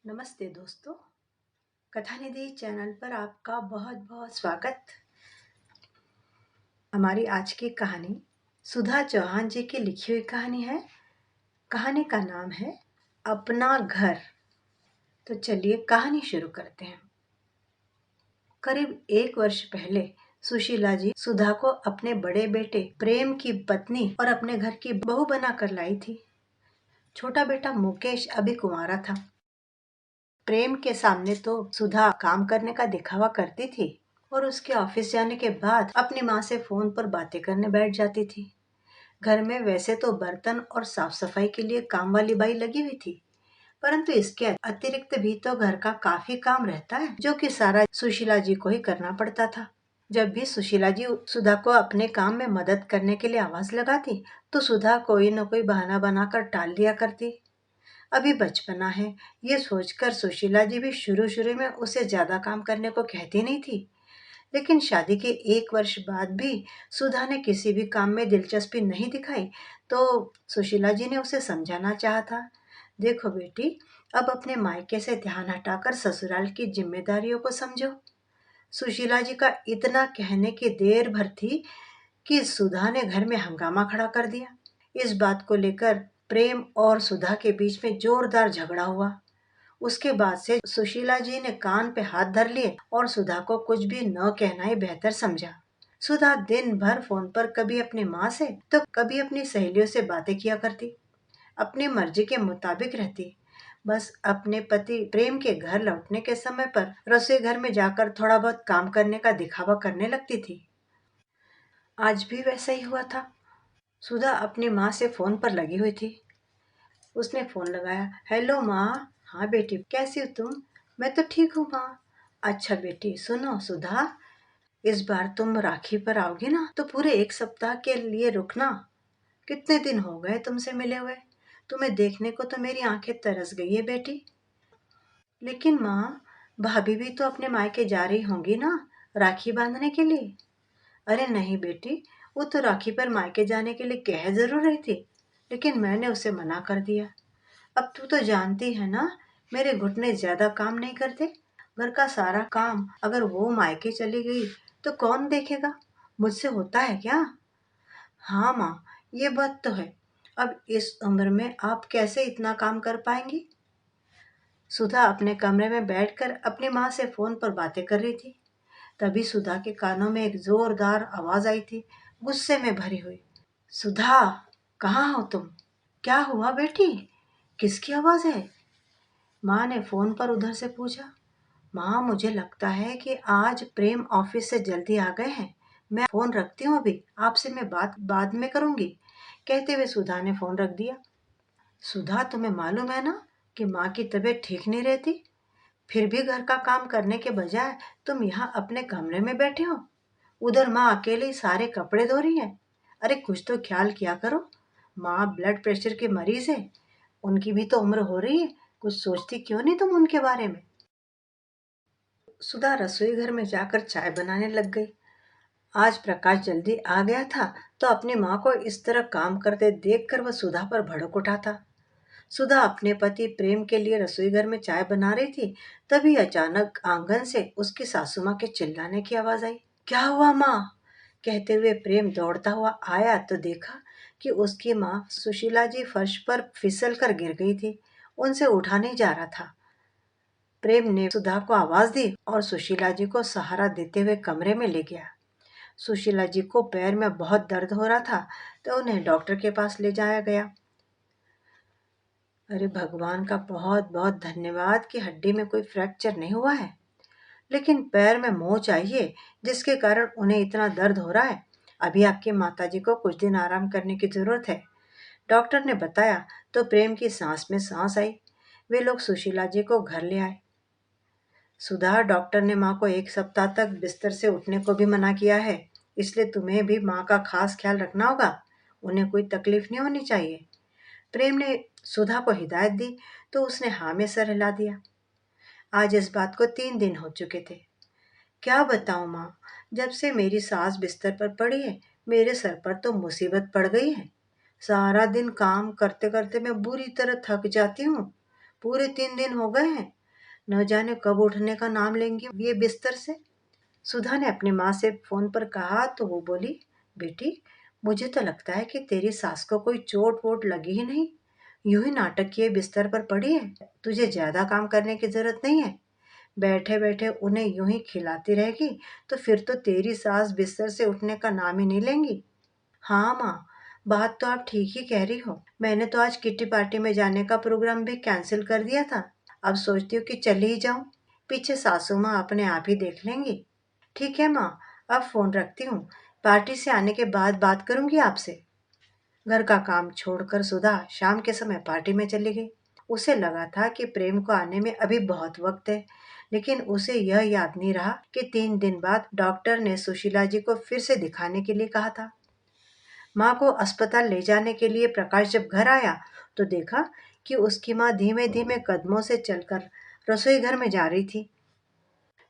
नमस्ते दोस्तों। कथा निधि चैनल पर आपका बहुत बहुत स्वागत। हमारी आज की कहानी सुधा चौहान जी की लिखी हुई कहानी है। कहानी का नाम है अपना घर। तो चलिए कहानी शुरू करते हैं। करीब 1 वर्ष पहले सुशीला जी सुधा को अपने बड़े बेटे प्रेम की पत्नी और अपने घर की बहू बनाकर लाई थी। छोटा बेटा मुकेश अभी कुंवारा था। प्रेम के सामने तो सुधा काम करने का दिखावा करती थी और उसके ऑफिस जाने के बाद अपनी माँ से फोन पर बातें करने बैठ जाती थी। घर में वैसे तो बर्तन और साफ सफाई के लिए काम वाली बाई लगी हुई थी, परंतु इसके अतिरिक्त भी तो घर का काफी काम रहता है, जो कि सारा सुशीला जी को ही करना पड़ता था। जब भी सुशीला जी सुधा को अपने काम में मदद करने के लिए आवाज लगाती, तो सुधा कोई न कोई बहाना बनाकर टाल दिया करती। अभी बचपना है, ये सोचकर सुशीला जी भी शुरू शुरू में उसे ज्यादा काम करने को कहती नहीं थी। लेकिन शादी के 1 वर्ष बाद भी सुधा ने किसी भी काम में दिलचस्पी नहीं दिखाई, तो सुशीला जी ने उसे समझाना चाहा था। देखो बेटी, अब अपने मायके से ध्यान हटाकर ससुराल की जिम्मेदारियों को समझो। सुशीला जी का इतना कहने की देर भर थी कि सुधा ने घर में हंगामा खड़ा कर दिया। इस बात को लेकर प्रेम और सुधा के बीच में जोरदार झगड़ा हुआ। उसके बाद से सुशीला जी ने कान पे हाथ धर लिए और सुधा को कुछ भी न कहना ही बेहतर समझा। सुधा दिन भर फोन पर कभी अपनी माँ से तो कभी अपनी सहेलियों से बातें किया करती। अपनी मर्जी के मुताबिक रहती। बस अपने पति प्रेम के घर लौटने के समय पर रसोई घर में जाकर थोड़ा बहुत काम करने का दिखावा करने लगती थी। आज भी वैसा ही हुआ था। सुधा अपनी माँ से फोन पर लगी हुई थी। उसने फोन लगाया। हेलो माँ। हाँ बेटी, कैसी हो तुम? मैं तो ठीक हूँ माँ। अच्छा बेटी, सुनो सुधा, इस बार तुम राखी पर आओगी ना, तो पूरे 1 सप्ताह के लिए रुकना। कितने दिन हो गए तुमसे मिले हुए। तुम्हें देखने को तो मेरी आंखें तरस गई है बेटी। लेकिन माँ, भाभी भी तो अपने मायके जा रही होंगी ना, राखी बांधने के लिए। अरे नहीं बेटी, वो तो राखी पर मायके जाने के लिए कह जरूर रही थी, लेकिन मैंने उसे मना कर दिया। अब तू तो जानती है ना, मेरे घुटने ज्यादा काम नहीं करते। घर का सारा काम अगर वो मायके चली गई तो कौन देखेगा? मुझसे होता है क्या? हाँ माँ, ये बात तो है। अब इस उम्र में आप कैसे इतना काम कर पाएंगी? सुधा अपने कमरे में बैठकर अपनी माँ से फोन पर बातें कर रही थी। तभी सुधा के कानों में एक जोरदार आवाज आई थी, गुस्से में भरी हुई। सुधा, कहाँ हो तुम? क्या हुआ बेटी? किसकी आवाज है? माँ ने फोन पर उधर से पूछा। माँ, मुझे लगता है कि आज प्रेम ऑफिस से जल्दी आ गए हैं। मैं फोन रखती हूँ, अभी आपसे मैं बात बाद में करूंगी। कहते हुए सुधा ने फोन रख दिया। सुधा, तुम्हें मालूम है ना कि माँ की तबीयत ठीक नहीं रहती, फिर भी घर का काम करने के बजाय तुम यहाँ अपने कमरे में बैठे हो। उधर माँ अकेले सारे कपड़े धो रही है। अरे कुछ तो ख्याल किया करो। माँ ब्लड प्रेशर के मरीज है, उनकी भी तो उम्र हो रही है। कुछ सोचती क्यों नहीं तुम उनके बारे में? सुधा रसोई घर में जाकर चाय बनाने लग गई। आज प्रकाश जल्दी आ गया था, तो अपनी माँ को इस तरह काम करते देखकर वह सुधा पर भड़क उठा था। सुधा अपने पति प्रेम के लिए रसोई घर में चाय बना रही थी। तभी अचानक आंगन से उसकी सासू माँ के चिल्लाने की आवाज आई। क्या हुआ माँ? कहते हुए प्रेम दौड़ता हुआ आया तो देखा कि उसकी माँ सुशीला जी फर्श पर फिसल कर गिर गई थी। उनसे उठा नहीं जा रहा था। प्रेम ने सुधा को आवाज दी और सुशीला जी को सहारा देते हुए कमरे में ले गया। सुशीला जी को पैर में बहुत दर्द हो रहा था, तो उन्हें डॉक्टर के पास ले जाया गया। अरे भगवान का बहुत बहुत धन्यवाद कि हड्डी में कोई फ्रैक्चर नहीं हुआ है, लेकिन पैर में मोच आई है, जिसके कारण उन्हें इतना दर्द हो रहा है। अभी आपकी माताजी को कुछ दिन आराम करने की जरूरत है, डॉक्टर ने बताया। तो प्रेम की सांस में सांस आई। वे लोग सुशीला जी को घर ले आए। सुधा, डॉक्टर ने माँ को 1 सप्ताह तक बिस्तर से उठने को भी मना किया है, इसलिए तुम्हें भी माँ का खास ख्याल रखना होगा। उन्हें कोई तकलीफ नहीं होनी चाहिए। प्रेम ने सुधा को हिदायत दी, तो उसने हाँ में सर हिला दिया। आज इस बात को 3 दिन हो चुके थे। क्या बताऊं माँ, जब से मेरी सास बिस्तर पर पड़ी है, मेरे सर पर तो मुसीबत पड़ गई है। सारा दिन काम करते करते मैं बुरी तरह थक जाती हूँ। पूरे 3 दिन हो गए हैं, न जाने कब उठने का नाम लेंगी ये बिस्तर से। सुधा ने अपनी माँ से फोन पर कहा तो वो बोली, बेटी मुझे तो लगता है कि तेरी सास को कोई चोट वोट लगी ही नहीं, यूं ही नाटक किए बिस्तर पर पड़ी है। तुझे ज्यादा काम करने की जरूरत नहीं है, बैठे बैठे उन्हें यूं ही खिलाती रहेगी तो फिर तो तेरी सास बिस्तर से उठने का नाम ही नहीं लेंगी। हाँ माँ, बात तो आप ठीक ही कह रही हो। मैंने तो आज किट्टी पार्टी में जाने का प्रोग्राम भी कैंसिल कर दिया था। अब सोचती हूँ कि चली ही जाऊं, पीछे सासू माँ अपने आप ही देख लेंगी। ठीक है माँ, अब फोन रखती हूँ, पार्टी से आने के बाद बात करूंगी आपसे। घर का काम छोड़कर सुधा शाम के समय पार्टी में चली गई। उसे लगा था कि प्रेम को आने में अभी बहुत वक्त है, लेकिन उसे यह याद नहीं रहा कि 3 दिन बाद डॉक्टर ने सुशीला जी को फिर से दिखाने के लिए कहा था। माँ को अस्पताल ले जाने के लिए प्रकाश जब घर आया तो देखा कि उसकी माँ धीमे धीमे कदमों से चलकर रसोई घर में जा रही थी।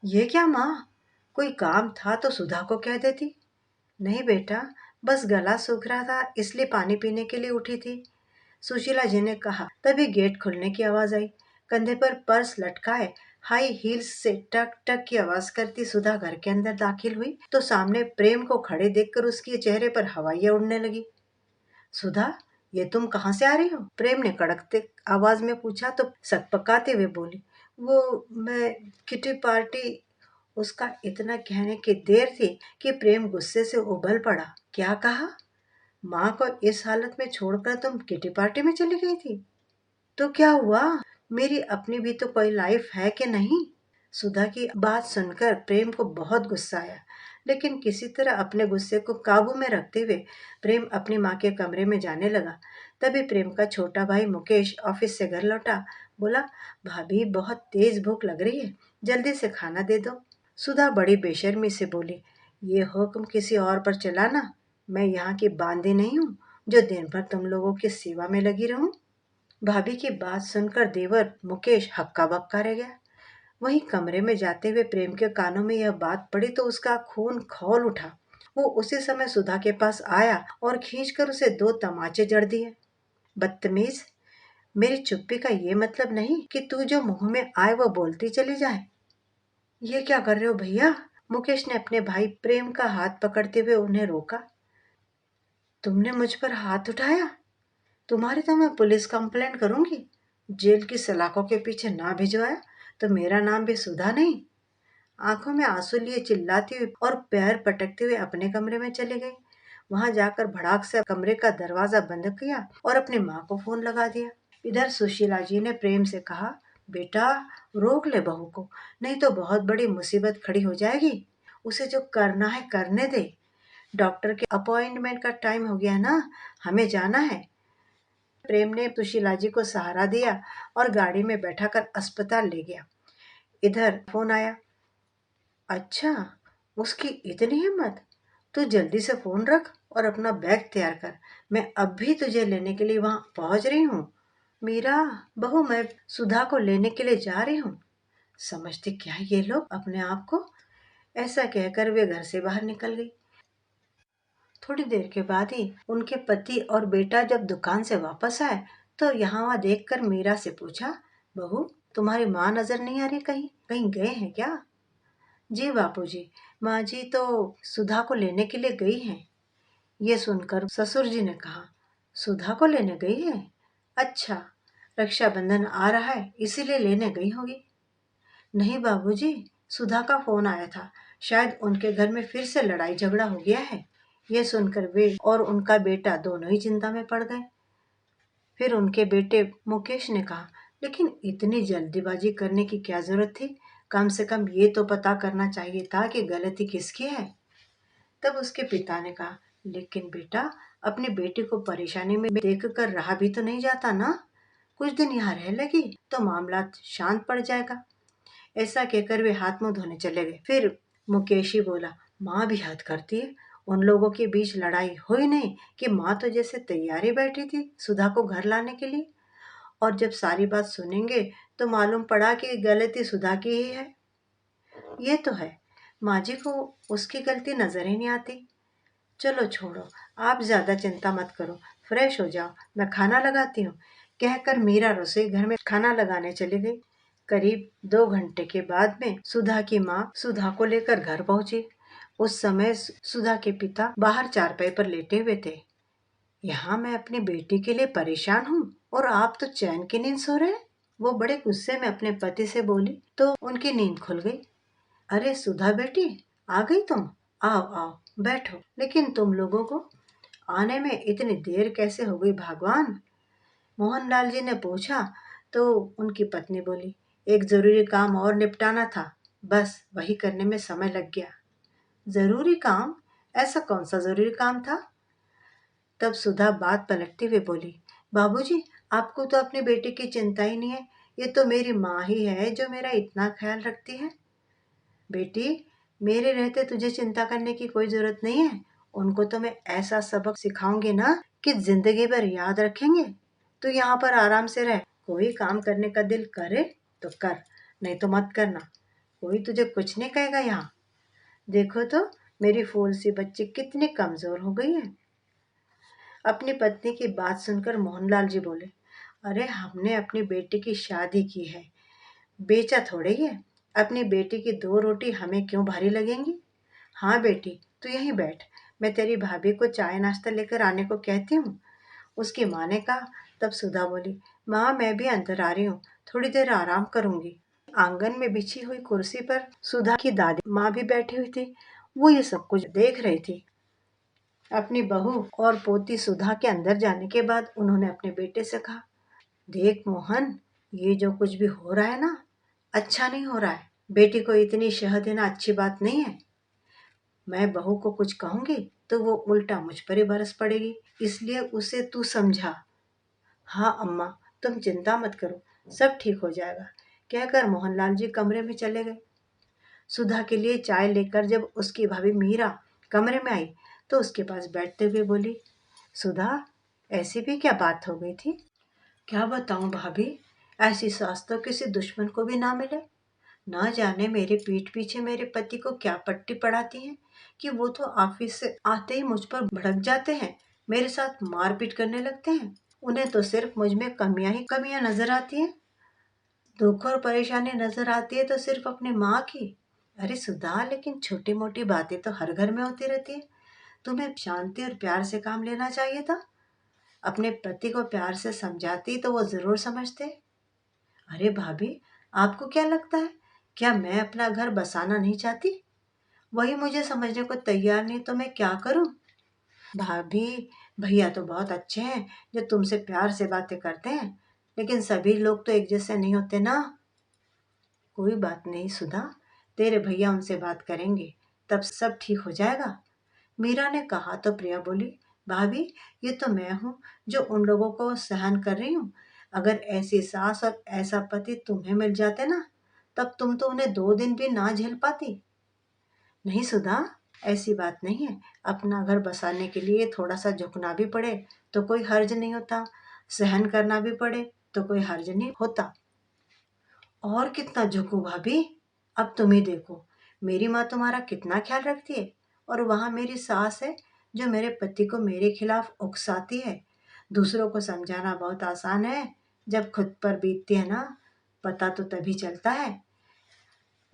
ये क्या माँ, कोई काम था तो सुधा को कह देती। नहीं बेटा, बस गला सूख रहा था इसलिए पानी पीने के लिए उठी थी, सुशीला जी ने कहा। तभी गेट खुलने की आवाज आई। कंधे पर पर्स लटकाए हाई हील्स से टक टक की आवाज करती सुधा घर के अंदर दाखिल हुई तो सामने प्रेम को खड़े देखकर उसके चेहरे पर हवाइयां उड़ने लगी। सुधा, ये तुम कहाँ से आ रही हो? प्रेम ने कड़कते आवाज में पूछा तो सकपकाते हुए बोली, वो मैं किटी पार्टी। उसका इतना कहने की देर थी कि प्रेम गुस्से से उबल पड़ा। क्या कहा? माँ को इस हालत में छोड़कर तुम किटी पार्टी में चली गई थी? तो क्या हुआ? मेरी अपनी भी तो कोई लाइफ है कि नहीं? सुधा की बात सुनकर प्रेम को बहुत गुस्सा आया, लेकिन किसी तरह अपने गुस्से को काबू में रखते हुए प्रेम अपनी माँ के कमरे में जाने लगा। तभी प्रेम का छोटा भाई मुकेश ऑफिस से घर लौटा। बोला, भाभी बहुत तेज भूख लग रही है, जल्दी से खाना दे दो। सुधा बड़ी बेशर्मी से बोली, ये हुक्म किसी और पर चलाना, मैं यहाँ की बांदी नहीं हूँ जो दिन भर तुम लोगों की सेवा में लगी रहूं। भाभी की बात सुनकर देवर मुकेश हक्का बक्का रह गया। वहीं कमरे में जाते हुए प्रेम के कानों में यह बात पड़ी तो उसका खून खौल उठा। वो उसी समय सुधा के पास आया और खींचकर उसे 2 तमाचे जड़ दिए। बदतमीज, मेरी चुप्पी का ये मतलब नहीं कि तू जो मुंह में आए वो बोलती चली जाए। ये क्या कर रहे हो भैया? मुकेश ने अपने भाई प्रेम का हाथ पकड़ते हुए उन्हें रोका। तुमने मुझ पर हाथ उठाया? तुम्हारी तो मैं पुलिस कंप्लेंट करूंगी। जेल की सलाखों के पीछे ना भिजवाया तो मेरा नाम भी सुधा नहीं। आंखों में आंसू लिए चिल्लाती हुई और पैर पटकते हुए अपने कमरे में चले गई। वहां जाकर भड़ाक से कमरे का दरवाजा बंद किया और अपनी माँ को फोन लगा दिया। इधर सुशीला जी ने प्रेम से कहा, बेटा रोक ले बहू को, नहीं तो बहुत बड़ी मुसीबत खड़ी हो जाएगी। उसे जो करना है करने दे। डॉक्टर के अपॉइंटमेंट का टाइम हो गया ना, हमें जाना है। प्रेम ने सुशीला जी को सहारा दिया और गाड़ी में बैठाकर अस्पताल ले गया। इधर फोन आया। अच्छा, उसकी इतनी हिम्मत? तू जल्दी से फोन रख और अपना बैग तैयार कर, मैं अब भी तुझे लेने के लिए वहां पहुंच रही हूँ। मीरा, बहू मैं सुधा को लेने के लिए जा रही हूँ। समझते क्या ये लोग अपने आप को? ऐसा कहकर वे घर से बाहर निकल गई। थोड़ी देर के बाद ही उनके पति और बेटा जब दुकान से वापस आए तो यहाँ वहाँ देखकर मीरा से पूछा, बहू तुम्हारी माँ नजर नहीं आ रही, कहीं कहीं गए हैं क्या? जी बापूजी, माँ जी तो सुधा को लेने के लिए गई हैं। ये सुनकर ससुर जी ने कहा, सुधा को लेने गई है? अच्छा, रक्षाबंधन आ रहा है इसीलिए लेने गई होगी। नहीं बाबूजी, सुधा का फोन आया था, शायद उनके घर में फिर से लड़ाई झगड़ा हो गया है। ये सुनकर वे और उनका बेटा दोनों ही चिंता में पड़ गए। फिर उनके बेटे मुकेश ने कहा, लेकिन इतनी जल्दीबाजी करने की क्या जरूरत थी? कम से कम ये तो पता करना चाहिए था कि गलती किसकी है। तब उसके पिता ने कहा, लेकिन बेटा अपनी बेटी को परेशानी में देख कर रहा भी तो नहीं जाता ना, कुछ दिन यहाँ रह लेगी तो मामला शांत पड़ जाएगा। ऐसा कहकर वे हाथ मुंह धोने चले गए। फिर मुकेश ही बोला, माँ भी हद करती है, उन लोगों के बीच लड़ाई हुई नहीं कि माँ तो जैसे तैयारी बैठी थी सुधा को घर लाने के लिए, और जब सारी बात सुनेंगे तो मालूम पड़ा कि गलती सुधा की ही है। ये तो है, माँ जी को उसकी गलती नजर ही नहीं आती। चलो छोड़ो, आप ज्यादा चिंता मत करो, फ्रेश हो जाओ, मैं खाना लगाती हूँ। कहकर मीरा रसोई घर में खाना लगाने चली गई। करीब 2 घंटे के बाद में सुधा की माँ सुधा को लेकर घर पहुंची। उस समय सुधा के पिता बाहर चारपाई पर लेटे हुए थे। यहाँ मैं अपनी बेटी के लिए परेशान हूँ और आप तो चैन की नींद सो रहे हैं। वो बड़े गुस्से में अपने पति से बोली तो उनकी नींद खुल गई। अरे सुधा बेटी, आ गई तुम? आओ आओ बैठो। लेकिन तुम लोगों को आने में इतनी देर कैसे हो गई भगवान? मोहनलाल जी ने पूछा तो उनकी पत्नी बोली, एक जरूरी काम और निपटाना था, बस वही करने में समय लग गया। जरूरी काम? ऐसा कौन सा जरूरी काम था? तब सुधा बात पलटते हुए बोली, बाबूजी, आपको तो अपनी बेटी की चिंता ही नहीं है। ये तो मेरी माँ ही है जो मेरा इतना ख्याल रखती है। बेटी, मेरे रहते तुझे चिंता करने की कोई जरूरत नहीं है। उनको तो मैं ऐसा सबक सिखाऊंगी ना कि जिंदगी भर याद रखेंगे। तू यहाँ पर आराम से रह। कोई काम करने का दिल करे तो कर, नहीं तो मत करना। कोई तुझे कुछ नहीं कहेगा यहाँ। देखो तो मेरी फूल सी बच्ची कितनी कमजोर हो गई है। अपनी पत्नी की बात सुनकर मोहनलाल जी बोले, अरे हमने अपनी बेटी की शादी की है, बेचा थोड़े ही है। अपनी बेटी की 2 रोटी हमें क्यों भारी लगेंगी? हाँ बेटी, तू यहीं बैठ, मैं तेरी भाभी को चाय नाश्ता लेकर आने को कहती हूँ, उसकी माँ ने कहा। तब सुधा बोली, माँ मैं भी अंदर आ रही हूँ, थोड़ी देर आराम करूंगी। आंगन में बिछी हुई कुर्सी पर सुधा की दादी माँ भी बैठी हुई थी। वो ये सब कुछ देख रही थी। अपनी बहू और पोती सुधा के अंदर जाने के बाद उन्होंने अपने बेटे से कहा, देख मोहन, ये जो कुछ भी हो रहा है ना, अच्छा नहीं हो रहा है। बेटी को इतनी शह देना अच्छी बात नहीं है। मैं बहू को कुछ कहूंगी तो वो उल्टा मुझ पर ही बरस पड़ेगी, इसलिए उसे तू समझा। हाँ अम्मा, तुम चिंता मत करो, सब ठीक हो जाएगा, कहकर मोहनलाल जी कमरे में चले गए। सुधा के लिए चाय लेकर जब उसकी भाभी मीरा कमरे में आई तो उसके पास बैठते हुए बोली, सुधा, ऐसी भी क्या बात हो गई थी? क्या बताऊं भाभी, ऐसी सास तो किसी दुश्मन को भी ना मिले। ना जाने मेरे पीठ पीछे मेरे पति को क्या पट्टी पड़ाती हैं कि वो तो ऑफिस से आते ही मुझ पर भड़क जाते हैं, मेरे साथ मारपीट करने लगते हैं। उन्हें तो सिर्फ मुझ में कमियां ही कमियां नजर आती हैं। दुख और परेशानी नजर आती है तो सिर्फ अपनी माँ की। अरे सुधा, लेकिन छोटी मोटी बातें तो हर घर में होती रहती है। तुम्हें शांति और प्यार से काम लेना चाहिए था। अपने पति को प्यार से समझाती तो वो जरूर समझते। अरे भाभी, आपको क्या लगता है, क्या मैं अपना घर बसाना नहीं चाहती? वही मुझे समझने को तैयार नहीं तो मैं क्या करूं? भाभी, भैया तो बहुत अच्छे हैं जो तुमसे प्यार से बातें करते हैं, लेकिन सभी लोग तो एक जैसे नहीं होते ना। कोई बात नहीं सुधा, तेरे भैया उनसे बात करेंगे, तब सब ठीक हो जाएगा। मीरा ने कहा तो प्रिया बोली, भाभी, ये तो मैं हूँ जो उन लोगों को सहन कर रही हूँ। अगर ऐसी सास और ऐसा पति तुम्हें मिल जाते ना, तब तुम तो उन्हें 2 दिन भी ना झेल पाती। नहीं सुधा, ऐसी बात नहीं है। अपना घर बसाने के लिए थोड़ा सा झुकना भी पड़े तो कोई हर्ज नहीं होता, सहन करना भी पड़े तो कोई हर्ज नहीं होता। और कितना झुकूं भाभी? अब तुम ही देखो, मेरी माँ तुम्हारा कितना ख्याल रखती है, और वहां मेरी सास है जो मेरे पति को मेरे खिलाफ उकसाती है। दूसरों को समझाना बहुत आसान है, जब खुद पर बीतती है ना, पता तो तभी चलता है।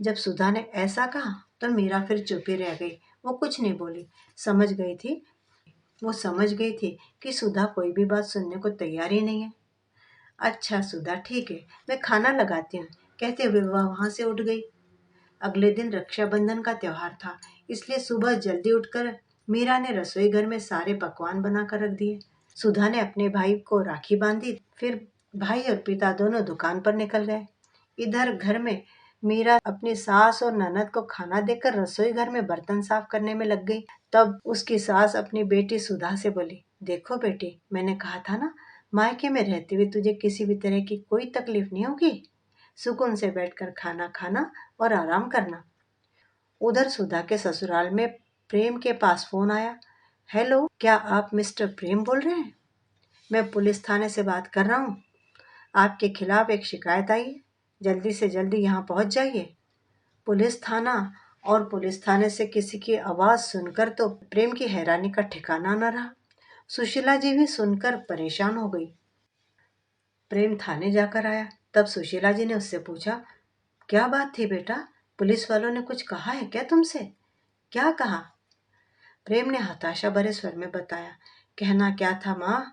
जब सुधा ने ऐसा कहा तो मीरा फिर चुप ही रह गई। वो कुछ नहीं बोली। समझ गई थी वो समझ गई थी कि सुधा कोई भी बात सुनने को तैयार ही नहीं है। अच्छा सुधा, ठीक है, मैं खाना लगाती हूँ, कहते हुए वह वहां से उठ गई। अगले दिन रक्षाबंधन का त्योहार था, इसलिए सुबह जल्दी उठकर मीरा ने रसोई घर में सारे पकवान बनाकर रख दिए। सुधा ने अपने भाई को राखी बांधी, फिर भाई और पिता दोनों दुकान पर निकल गए। इधर घर में मीरा अपनी सास और ननद को खाना देकर रसोई घर में बर्तन साफ करने में लग गई। तब उसकी सास अपनी बेटी सुधा से बोली, देखो बेटी, मैंने कहा था ना, मायके में रहते हुए तुझे किसी भी तरह की कोई तकलीफ नहीं होगी। सुकून से बैठकर खाना खाना और आराम करना। उधर सुधा के ससुराल में प्रेम के पास फोन आया। हेलो, क्या आप मिस्टर प्रेम बोल रहे हैं? मैं पुलिस थाने से बात कर रहा हूँ। आपके खिलाफ एक शिकायत आई है, जल्दी से जल्दी यहाँ पहुँच जाइए। पुलिस थाना, और पुलिस थाने से किसी की आवाज़ सुनकर तो प्रेम की हैरानी का ठिकाना न रहा। सुशीला जी भी सुनकर परेशान हो गई। प्रेम थाने जाकर आया। तब सुशीला जी ने उससे पूछा, क्या बात थी बेटा, पुलिस वालों ने कुछ कहा है क्या तुमसे? क्या कहा? प्रेम ने हताशा भरे स्वर में बताया, कहना क्या था माँ,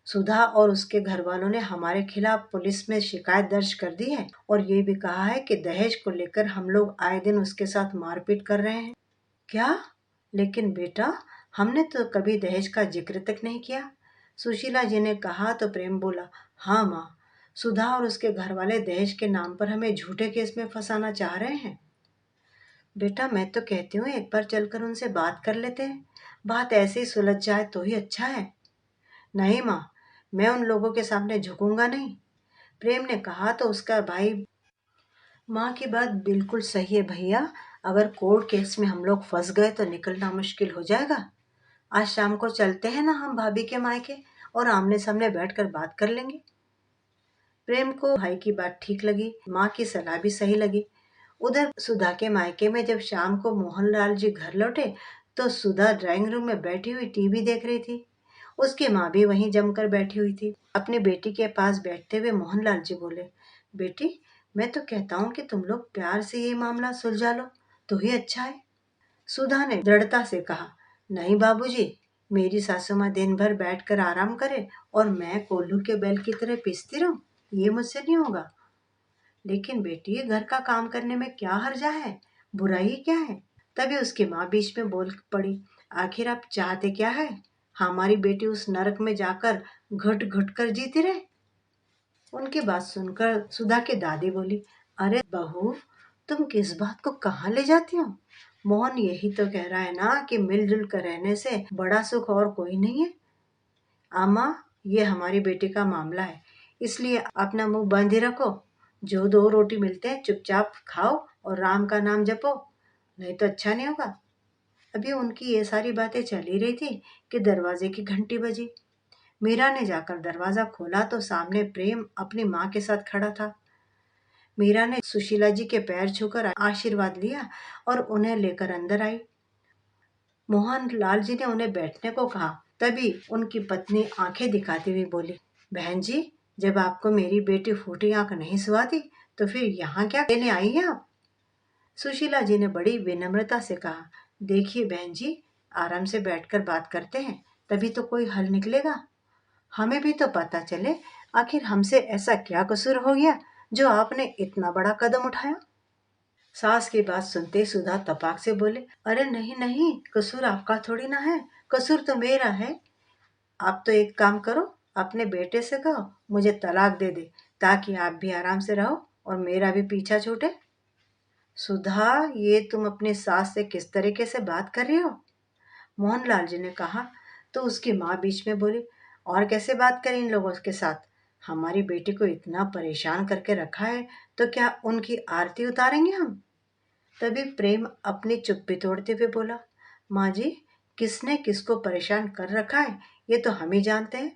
सुधा और उसके घर वालों ने हमारे खिलाफ पुलिस में शिकायत दर्ज कर दी है और ये भी कहा है कि दहेज को लेकर हम लोग आए दिन उसके साथ मारपीट कर रहे हैं। क्या? लेकिन बेटा, हमने तो कभी दहेज का जिक्र तक नहीं किया। सुशीला जी ने कहा तो प्रेम बोला, हाँ माँ, सुधा और उसके घर वाले दहेज के नाम पर हमें झूठे केस में फंसाना चाह रहे हैं। बेटा, मैं तो कहती हूँ एक बार चलकर उनसे बात कर लेते हैं, बात ऐसे ही सुलझ जाए तो ही अच्छा है। नहीं माँ, मैं उन लोगों के सामने झुकूंगा नहीं, प्रेम ने कहा तो उसका भाई, माँ की बात बिल्कुल सही है भैया, अगर कोर्ट केस में हम लोग फंस गए तो निकलना मुश्किल हो जाएगा। आज शाम को चलते हैं ना हम भाभी के मायके, और आमने सामने बैठकर बात कर लेंगे। प्रेम को भाई की बात ठीक लगी, माँ की सलाह भी सही लगी। उधर सुधा के मायके में जब शाम को मोहनलाल जी घर लौटे तो सुधा ड्राइंग रूम में बैठी हुई टीवी देख रही थी। उसकी माँ भी वहीं जमकर बैठी हुई थी। अपनी बेटी के पास बैठते हुए मोहनलाल जी बोले, बेटी, मैं तो कहता हूँ कि तुम लोग प्यार से ये मामला सुलझा लो तो ही अच्छा है। सुधा ने दृढ़ता से कहा, नहीं बाबूजी, मेरी सासू माँ दिन भर बैठकर आराम करे और मैं कोल्हू के बैल की तरह पीसती रहूं, ये मुझसे नहीं होगा। लेकिन बेटी, घर का काम करने में क्या हर्जा है, बुराई क्या है? तभी उसकी माँ बीच में बोल पड़ी, आखिर आप चाहते क्या है? हमारी बेटी उस नरक में जाकर घुट घुट कर जीती रहे। उनकी बात सुनकर सुधा की दादी बोली, अरे बहू, तुम किस बात को कहाँ ले जाती हो? मोहन यही तो कह रहा है ना कि मिलजुल कर रहने से बड़ा सुख और कोई नहीं है। आमा, ये हमारी बेटी का मामला है, इसलिए अपना मुंह बंद ही रखो। जो दो रोटी मिलते हैं चुपचाप खाओ और राम का नाम जपो, नहीं तो अच्छा नहीं होगा। अभी उनकी ये सारी बातें चल ही रही थी कि दरवाजे की घंटी बजी। मीरा ने जाकर दरवाजा खोला तो सामने प्रेम अपनी माँ के साथ खड़ा था। मीरा ने सुशीला जी के पैर छूकर आशीर्वाद लिया और उन्हें लेकर अंदर आई। मोहन लाल जी ने उन्हें बैठने को कहा। तभी उनकी पत्नी आंखें दिखाती हुई बोली, बहन जी, जब आपको मेरी बेटी फूटी आंख नहीं सुहाती तो फिर यहाँ क्या लेने आई हैं आप? सुशीला जी ने बड़ी विनम्रता से कहा, देखिए बहन जी, आराम से बैठकर बात करते हैं, तभी तो कोई हल निकलेगा। हमें भी तो पता चले आखिर हमसे ऐसा क्या कसूर हो गया जो आपने इतना बड़ा कदम उठाया। सास की बात सुनते सुधा तपाक से बोले, अरे नहीं नहीं, कसूर आपका थोड़ी ना है, कसूर तो मेरा है। आप तो एक काम करो, अपने बेटे से कहो मुझे तलाक दे दे, ताकि आप भी आराम से रहो और मेरा भी पीछा छूटे। सुधा, ये तुम अपनी सास से किस तरीके से बात कर रही हो? मोहनलाल जी ने कहा। तो उसकी माँ बीच में बोली, और कैसे बात करें इन लोगों के साथ? हमारी बेटी को इतना परेशान करके रखा है तो क्या उनकी आरती उतारेंगे हम? तभी प्रेम अपनी चुप्पी तोड़ते हुए बोला, माँ जी, किसने किसको परेशान कर रखा है ये तो हम ही जानते हैं।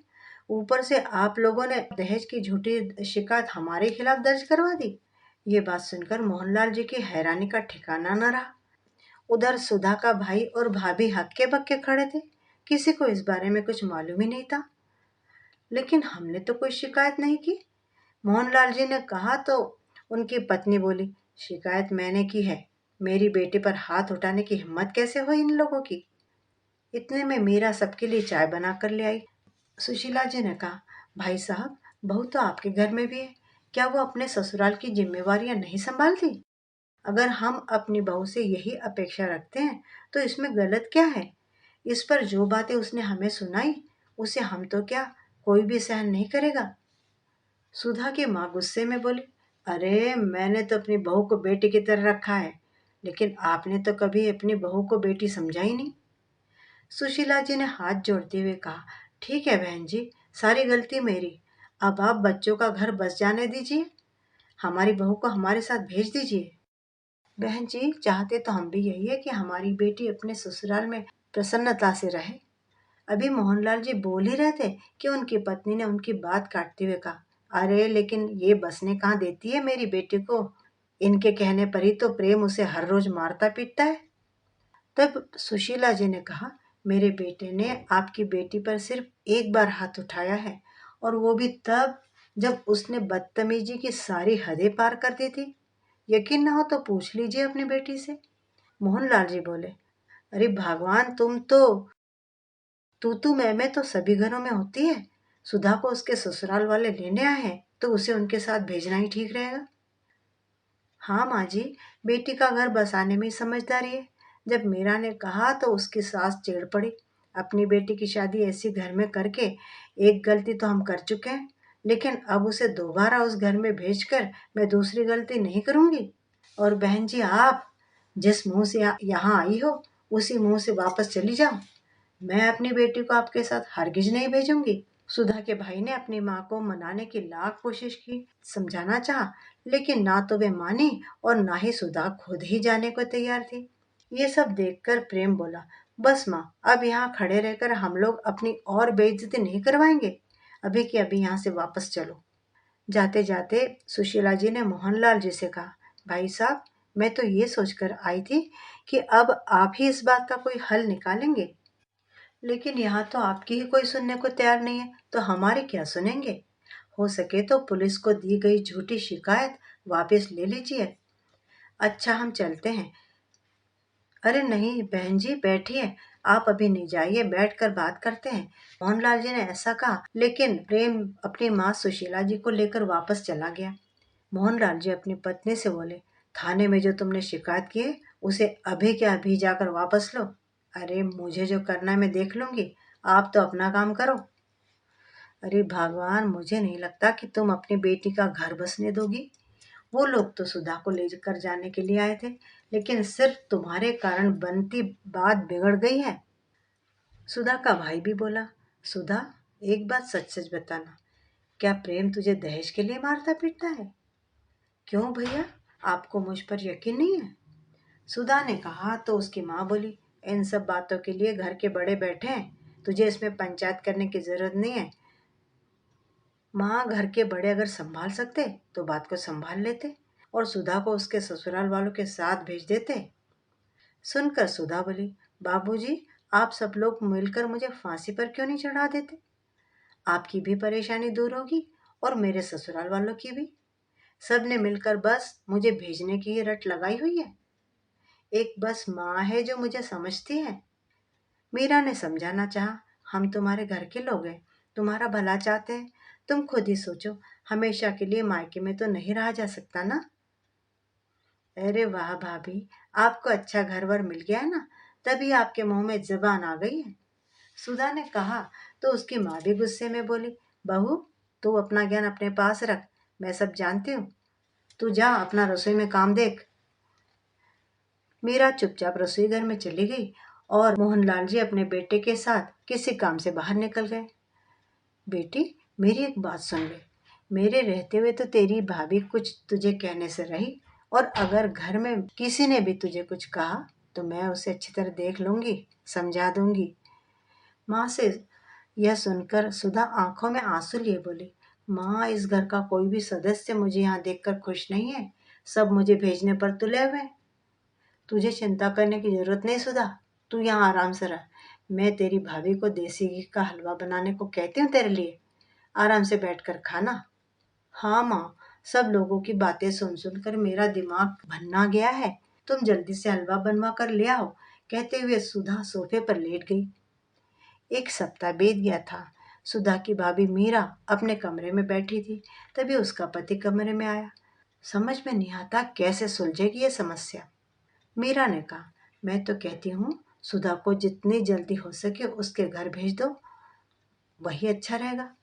ऊपर से आप लोगों ने दहेज की झूठी शिकायत हमारे खिलाफ दर्ज करवा दी। ये बात सुनकर मोहनलाल जी की हैरानी का ठिकाना न रहा। उधर सुधा का भाई और भाभी हक्के बक्के खड़े थे। किसी को इस बारे में कुछ मालूम ही नहीं था। लेकिन हमने तो कोई शिकायत नहीं की, मोहनलाल जी ने कहा। तो उनकी पत्नी बोली, शिकायत मैंने की है, मेरी बेटी पर हाथ उठाने की हिम्मत कैसे हुई इन लोगों की? इतने में मीरा सबके लिए चाय बना कर ले आई। सुशीला जी ने कहा, भाई साहब, बहू तो आपके घर में भी है, क्या वो अपने ससुराल की जिम्मेवारियां नहीं संभालती? अगर हम अपनी बहू से यही अपेक्षा रखते हैं तो इसमें गलत क्या है? इस पर जो बातें उसने हमें सुनाई, उसे हम तो क्या, कोई भी सहन नहीं करेगा। सुधा की माँ गुस्से में बोली, अरे मैंने तो अपनी बहू को बेटी की तरह रखा है, लेकिन आपने तो कभी अपनी बहू को बेटी समझा ही नहीं। सुशीला जी ने हाथ जोड़ते हुए कहा, ठीक है बहन जी, सारी गलती मेरी। अब आप बच्चों का घर बस जाने दीजिए, हमारी बहू को हमारे साथ भेज दीजिए। बहन जी, चाहते तो हम भी यही है कि हमारी बेटी अपने ससुराल में प्रसन्नता से रहे। अभी मोहनलाल जी बोल ही रहे थे कि उनकी पत्नी ने उनकी बात काटते हुए कहा, अरे लेकिन ये बसने कहाँ देती है मेरी बेटी को, इनके कहने पर ही तो प्रेम उसे हर रोज मारता पीटता है। तब सुशीला जी ने कहा, मेरे बेटे ने आपकी बेटी पर सिर्फ एक बार हाथ उठाया है, और वो भी तब जब उसने बदतमीजी की सारी हदें पार कर दी थी। यकीन ना हो तो पूछ लीजिए अपनी बेटी से। मोहनलाल जी बोले, अरे भगवान, तू मैं तो सभी घरों में होती है। सुधा को उसके ससुराल वाले लेने आए हैं तो उसे उनके साथ भेजना ही ठीक रहेगा। हाँ माँ जी, बेटी का घर बसाने में ही समझदारी है। जब मीरा ने कहा तो उसकी सास चिढ़ पड़ी। अपनी बेटी की शादी ऐसी घर में करके एक गलती तो हम कर चुके हैं, लेकिन अब उसे दोबारा उस घर में भेजकर मैं दूसरी गलती नहीं करूंगी। और बहन जी, आप जिस मुंह से यहाँ आई हो उसी मुंह से वापस चली जाओ। मैं अपनी बेटी को आपके साथ हरगिज नहीं भेजूंगी। सुधा के भाई ने अपनी माँ को मनाने की लाख कोशिश की, समझाना चाहा, लेकिन ना तो वे मानी और ना ही सुधा खुद ही जाने को तैयार थी। ये सब देखकर प्रेम बोला, बस माँ, अब यहाँ खड़े रहकर हम लोग अपनी और बेइज्जती नहीं करवाएंगे। अभी के अभी यहाँ से वापस चलो। जाते जाते सुशीला जी ने मोहनलाल जी से कहा, भाई साहब, मैं तो ये सोचकर आई थी कि अब आप ही इस बात का कोई हल निकालेंगे, लेकिन यहाँ तो आपकी ही कोई सुनने को तैयार नहीं है, तो हमारी क्या सुनेंगे। हो सके तो पुलिस को दी गई झूठी शिकायत वापस ले लीजिए। अच्छा, हम चलते हैं। अरे नहीं बहन जी, बैठिए। आप अभी नहीं जाइए, बैठकर बात करते हैं। मोहनलाल जी ने ऐसा कहा, लेकिन प्रेम अपनी माँ सुशीला जी को लेकर वापस चला गया। मोहनलाल जी अपनी पत्नी से बोले, थाने में जो तुमने शिकायत की है उसे अभी के अभी जाकर वापस लो। अरे मुझे जो करना है मैं देख लूंगी, आप तो अपना काम करो। अरे भगवान, मुझे नहीं लगता कि तुम अपनी बेटी का घर बसने दोगी। वो लोग तो सुधा को लेकर जाने के लिए आए थे, लेकिन सिर्फ तुम्हारे कारण बनती बात बिगड़ गई है। सुधा का भाई भी बोला, सुधा, एक बात सच सच बताना, क्या प्रेम तुझे दहेज के लिए मारता पीटता है? क्यों भैया, आपको मुझ पर यकीन नहीं है? सुधा ने कहा तो उसकी माँ बोली, इन सब बातों के लिए घर के बड़े बैठे हैं, तुझे इसमें पंचायत करने की जरूरत नहीं है। माँ, घर के बड़े अगर संभाल सकते तो बात को संभाल लेते और सुधा को उसके ससुराल वालों के साथ भेज देते। सुनकर सुधा बोली, बाबूजी, आप सब लोग मिलकर मुझे फांसी पर क्यों नहीं चढ़ा देते? आपकी भी परेशानी दूर होगी और मेरे ससुराल वालों की भी। सबने मिलकर बस मुझे भेजने की ही रट लगाई हुई है। एक बस माँ है जो मुझे समझती है। मीरा ने समझाना चाहा, हम तुम्हारे घर के लोग हैं, तुम्हारा भला चाहते हैं। तुम खुद ही सोचो, हमेशा के लिए मायके में तो नहीं रहा जा सकता ना। अरे वाह भाभी, आपको अच्छा घर वर मिल गया है ना, तभी आपके मुंह में जबान आ गई है। सुधा ने कहा तो उसकी माँ भी गुस्से में बोली, बहू, तू अपना ज्ञान अपने पास रख, मैं सब जानती हूँ। तू जा अपना रसोई में काम देख। मीरा चुपचाप रसोई घर में चली गई और मोहनलाल जी अपने बेटे के साथ किसी काम से बाहर निकल गए। बेटी, मेरी एक बात सुन ले। मेरे रहते हुए तो तेरी भाभी कुछ तुझे कहने से रही, और अगर घर में किसी ने भी तुझे कुछ कहा तो मैं उसे अच्छी तरह देख लूंगी, समझा दूंगी। माँ से यह सुनकर सुधा आंखों में आंसू लिए बोली, माँ, इस घर का कोई भी सदस्य मुझे यहाँ देखकर खुश नहीं है। सब मुझे भेजने पर तुले हुए हैं। तुझे चिंता करने की जरूरत नहीं सुधा, तू यहाँ आराम से रह। मैं तेरी भाभी को देसी घी का हलवा बनाने को कहती हूँ तेरे लिए, आराम से बैठकर खाना। हाँ माँ, सब लोगों की बातें सुन सुनकर मेरा दिमाग भन्ना गया है। तुम जल्दी से हलवा बनवा कर ले आओ, कहते हुए सुधा सोफे पर लेट गई। एक सप्ताह बीत गया था। सुधा की भाभी मीरा अपने कमरे में बैठी थी, तभी उसका पति कमरे में आया। समझ में नहीं आता कैसे सुलझेगी ये समस्या। मीरा ने कहा, मैं तो कहती हूँ सुधा को जितनी जल्दी हो सके उसके घर भेज दो, वही अच्छा रहेगा।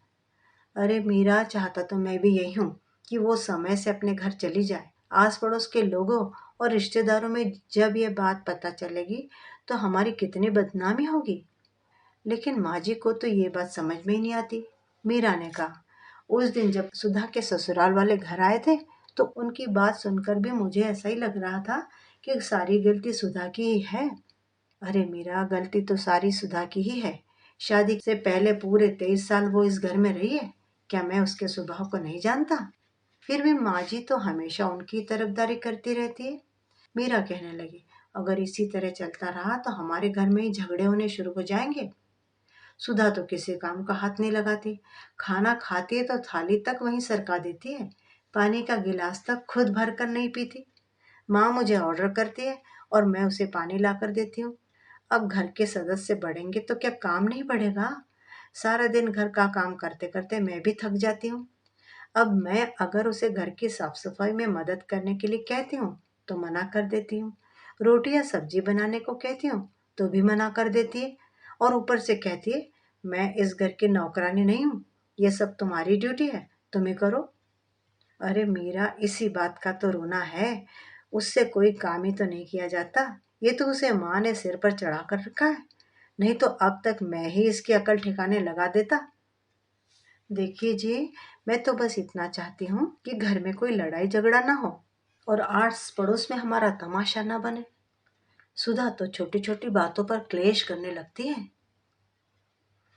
अरे मीरा, चाहता तो मैं भी यही हूँ कि वो समय से अपने घर चली जाए। आस पड़ोस के लोगों और रिश्तेदारों में जब ये बात पता चलेगी तो हमारी कितनी बदनामी होगी। लेकिन माँ जी को तो ये बात समझ में ही नहीं आती। मीरा ने कहा, उस दिन जब सुधा के ससुराल वाले घर आए थे तो उनकी बात सुनकर भी मुझे ऐसा ही लग रहा था कि सारी गलती सुधा की ही है। अरे मीरा, गलती तो सारी सुधा की ही है। शादी से पहले पूरे 23 साल वो इस घर में रही है। क्या मैं उसके स्वभाव को नहीं जानता? फिर भी माँ जी तो हमेशा उनकी तरफदारी करती रहती है। मीरा कहने लगी, अगर इसी तरह चलता रहा तो हमारे घर में ही झगड़े होने शुरू हो जाएंगे। सुधा तो किसी काम का हाथ नहीं लगाती, खाना खाती है तो थाली तक वहीं सरका देती है, पानी का गिलास तक खुद भर कर नहीं पीती। माँ मुझे ऑर्डर करती है और मैं उसे पानी ला कर देती हूँ। अब घर के सदस्य बढ़ेंगे तो क्या काम नहीं बढ़ेगा? सारा दिन घर का काम करते करते मैं भी थक जाती हूँ। अब मैं अगर उसे घर की साफ सफाई में मदद करने के लिए कहती हूँ तो मना कर देती हूँ। रोटी या सब्जी बनाने को कहती हूँ तो भी मना कर देती है, और ऊपर से कहती है मैं इस घर की नौकरानी नहीं हूँ, ये सब तुम्हारी ड्यूटी है, तुम ही करो। अरे मीरा, इसी बात का तो रोना है। उससे कोई काम ही तो नहीं किया जाता। ये तो उसे माँ ने सिर पर चढ़ा कर रखा है, नहीं तो अब तक मैं ही इसकी अकल ठिकाने लगा देता। देखिए जी, मैं तो बस इतना चाहती हूँ कि घर में कोई लड़ाई झगड़ा ना हो और आस पड़ोस में हमारा तमाशा ना बने। सुधा तो छोटी छोटी बातों पर क्लेश करने लगती है।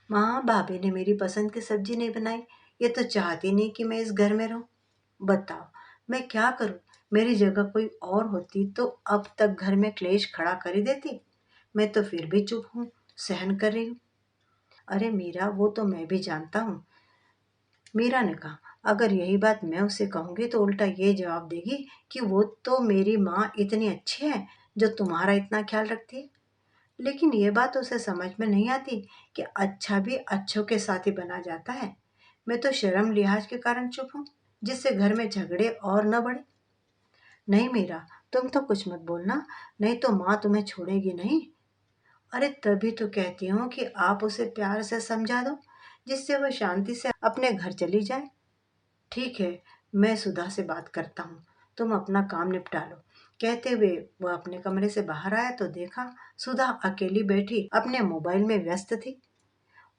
माँ, भाभी ने मेरी पसंद की सब्जी नहीं बनाई, ये तो चाहती नहीं कि मैं इस घर में रहूं। बताओ, मैं क्या करूं? मेरी जगह कोई और होती तो अब तक घर में क्लेश खड़ा कर ही देती। मैं तो फिर भी चुप हूँ, सहन कर रही हूँ। अरे मीरा, वो तो मैं भी जानता हूँ। मीरा ने कहा, अगर यही बात मैं उसे कहूंगी तो उल्टा ये जवाब देगी कि वो तो मेरी माँ इतनी अच्छी है जो तुम्हारा इतना ख्याल रखती है। लेकिन ये बात उसे समझ में नहीं आती कि अच्छा भी अच्छों के साथ ही बना जाता है। मैं तो शर्म लिहाज के कारण चुप हूँ, जिससे घर में झगड़े और न बढ़े। नहीं मीरा, तुम तो कुछ मत बोलना, नहीं तो माँ तुम्हें छोड़ेगी नहीं। अरे तभी तो कहती हूँ कि आप उसे प्यार से समझा दो, जिससे वह शांति से अपने घर चली जाए। ठीक है, मैं सुधा से बात करता हूँ, तुम अपना काम निपटा लो। कहते हुए वह अपने कमरे से बाहर आया तो देखा सुधा अकेली बैठी अपने मोबाइल में व्यस्त थी।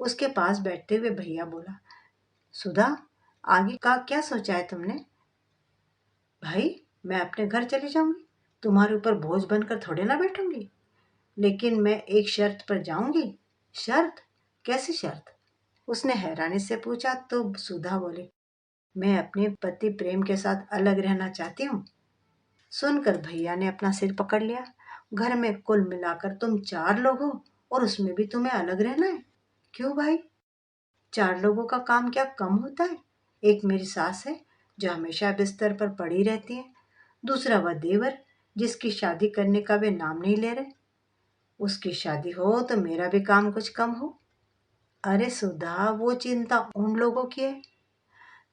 उसके पास बैठते हुए भैया बोला, सुधा, आगे का क्या सोचा है तुमने? भाई, मैं अपने घर चली जाऊंगी, तुम्हारे ऊपर बोझ बनकर थोड़े ना बैठूंगी, लेकिन मैं एक शर्त पर जाऊंगी। शर्त? कैसी शर्त? उसने हैरानी से पूछा तो सुधा बोली, मैं अपने पति प्रेम के साथ अलग रहना चाहती हूँ। सुनकर भैया ने अपना सिर पकड़ लिया। घर में कुल मिलाकर तुम 4 लोग हो और उसमें भी तुम्हें अलग रहना है? क्यों भाई? 4 लोगों का काम क्या कम होता है? एक मेरी सास है जो हमेशा बिस्तर पर पड़ी रहती है, दूसरा वह देवर जिसकी शादी करने का वे नाम नहीं ले रहे। उसकी शादी हो तो मेरा भी काम कुछ कम हो। अरे सुधा, वो चिंता उन लोगों की है,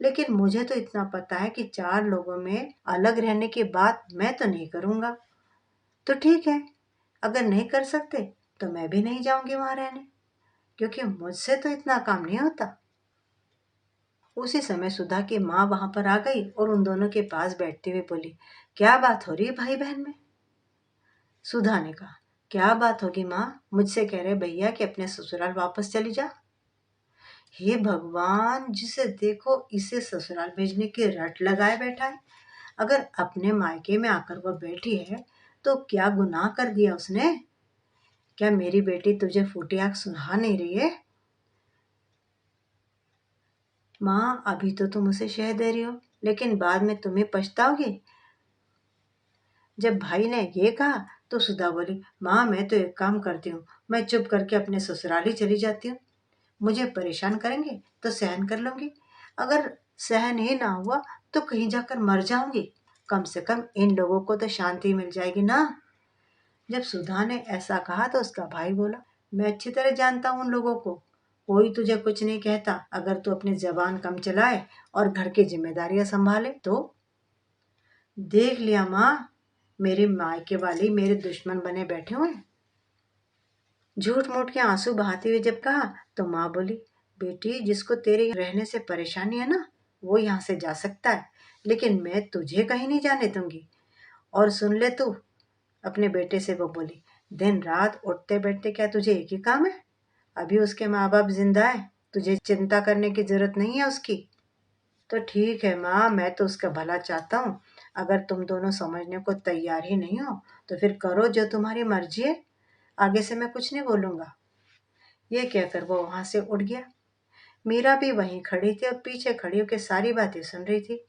लेकिन मुझे तो इतना पता है कि 4 लोगों में अलग रहने की बात मैं तो नहीं करूंगा। तो ठीक है, अगर नहीं कर सकते तो मैं भी नहीं जाऊंगी वहां रहने, क्योंकि मुझसे तो इतना काम नहीं होता। उसी समय सुधा की माँ वहां पर आ गई और उन दोनों के पास बैठते हुए बोली, क्या बात हो रही है भाई बहन में? सुधा ने कहा, क्या बात होगी माँ, मुझसे कह रहे भैया कि अपने ससुराल वापस चली जा। हे भगवान, जिसे देखो इसे ससुराल भेजने की रट लगाए बैठा है। अगर अपने मायके में आकर वह बैठी है तो क्या गुनाह कर दिया उसने? क्या मेरी बेटी तुझे फूटी आंख सुना नहीं रही है? माँ, अभी तो तुम उसे शह दे रही हो, लेकिन बाद में तुम्हें पछताओगे। जब भाई ने ये कहा तो सुधा बोली, माँ मैं तो एक काम करती हूँ, मैं चुप करके अपने ससुराल ही चली जाती हूँ। मुझे परेशान करेंगे तो सहन कर लूंगी, अगर सहन ही ना हुआ तो कहीं जाकर मर जाऊंगी। कम से कम इन लोगों को तो शांति मिल जाएगी ना। जब सुधा ने ऐसा कहा तो उसका भाई बोला, मैं अच्छी तरह जानता हूँ उन लोगों को, कोई तुझे कुछ नहीं कहता अगर तू अपनी जबान कम चलाए और घर की जिम्मेदारियां संभाले तो। देख लिया माँ, मेरे मायके वाली मेरे दुश्मन बने बैठे हुए हैं। झूठ मूठ के आंसू बहाते हुए जब कहा तो माँ बोली, बेटी, जिसको तेरे रहने से परेशानी है ना, वो यहाँ से जा सकता है, लेकिन मैं तुझे कहीं नहीं जाने दूंगी। और सुन ले तू, अपने बेटे से वो बोली, दिन रात उठते बैठते क्या तुझे एक ही काम है? अभी उसके माँ बाप जिंदा है, तुझे चिंता करने की जरूरत नहीं है उसकी। तो ठीक है माँ, मैं तो उसका भला चाहता हूँ, अगर तुम दोनों समझने को तैयार ही नहीं हो तो फिर करो जो तुम्हारी मर्जी है, आगे से मैं कुछ नहीं बोलूंगा। ये कहकर वो वहां से उठ गया। मीरा भी वहीं खड़ी थी और पीछे खड़ी होकर सारी बातें सुन रही थी।